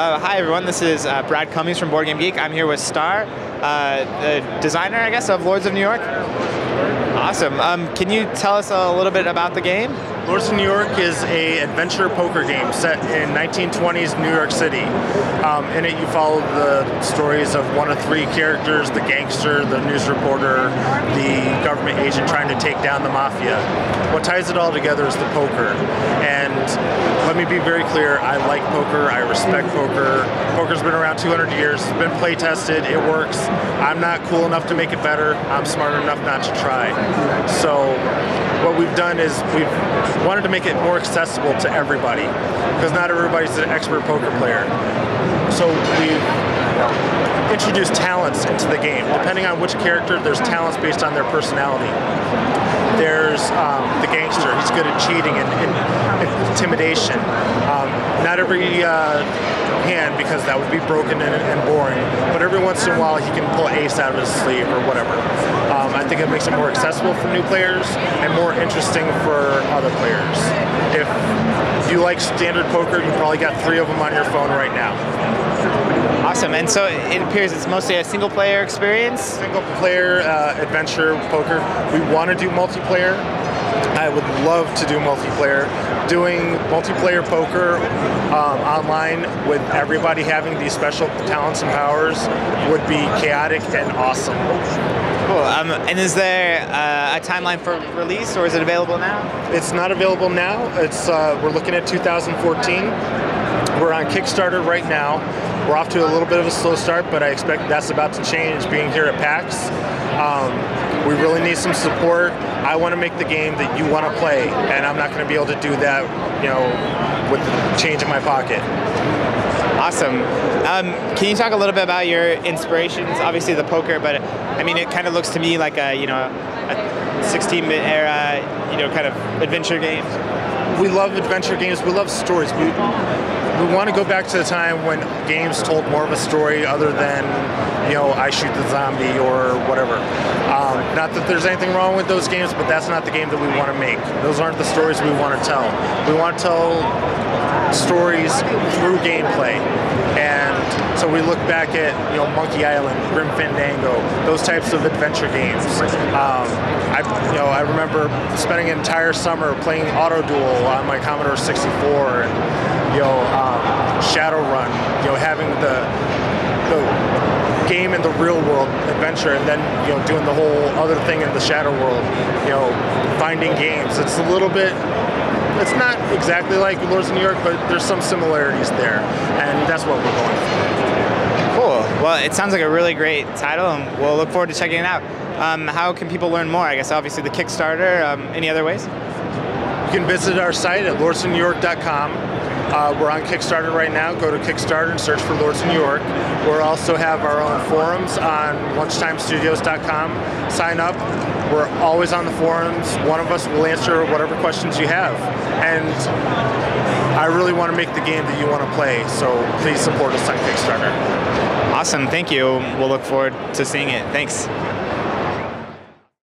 Hi everyone, this is Brad Cummings from Board Game Geek. I'm here with Star, the designer, I guess, of Lords of New York. Awesome. Can you tell us a little bit about the game? Lords of New York is an adventure poker game set in 1920s New York City. In it you follow the stories of one of three characters: the gangster, the news reporter, the government agent trying to take down the mafia. What ties it all together is the poker. And let me be very clear, I like poker, I respect poker. Poker's been around 200 years, it's been play tested, it works. I'm not cool enough to make it better, I'm smart enough not to try. So what we've done is we've wanted to make it more accessible to everybody, because not everybody's an expert poker player. So we've introduced talents into the game. Depending on which character, there's talents based on their personality. There's the gangster, he's good at cheating and intimidation. Not every hand, because that would be broken and boring, but every once in a while he can pull an ace out of his sleeve or whatever. I think it makes it more accessible for new players and more interesting for other players. If you like standard poker, you probably got 3 of them on your phone right now. Awesome, and so it appears it's mostly a single player experience? Single player adventure poker. We want to do multiplayer. I would love to do multiplayer. Doing multiplayer poker online with everybody having these special talents and powers would be chaotic and awesome. Cool. And is there a timeline for release, or is it available now? It's not available now. It's we're looking at 2014. We're on Kickstarter right now. We're off to a little bit of a slow start, but I expect that's about to change being here at PAX. We really need some support. I want to make the game that you want to play, and I'm not going to be able to do that, with the change in my pocket. Awesome. Can you talk a little bit about your inspirations? Obviously the poker, but I mean, it kind of looks to me like a 16-bit era, kind of adventure games. We love adventure games. We love stories. We want to go back to the time when games told more of a story other than, I shoot the zombie or whatever. Not that there's anything wrong with those games, but that's not the game that we want to make. Those aren't the stories we want to tell. We want to tell stories through gameplay. And so we look back at, Monkey Island, Grim Fandango, those types of adventure games. I remember spending an entire summer playing Auto Duel on my Commodore 64 and, Shadowrun, having the game in the real world adventure, and then doing the whole other thing in the shadow world, finding games. It's a little bit, it's not exactly like Lords of New York, but there's some similarities there, and that's what we're going for. Cool. Well, it sounds like a really great title, and we'll look forward to checking it out. How can people learn more? I guess obviously the Kickstarter. Any other ways? You can visit our site at lordsofnewyork.com. We're on Kickstarter right now. Go to Kickstarter and search for Lords of New York. We'll also have our own forums on lunchtimestudios.com. Sign up. We're always on the forums. One of us will answer whatever questions you have. And I really want to make the game that you want to play, so please support us on Kickstarter. Awesome. Thank you. We'll look forward to seeing it. Thanks.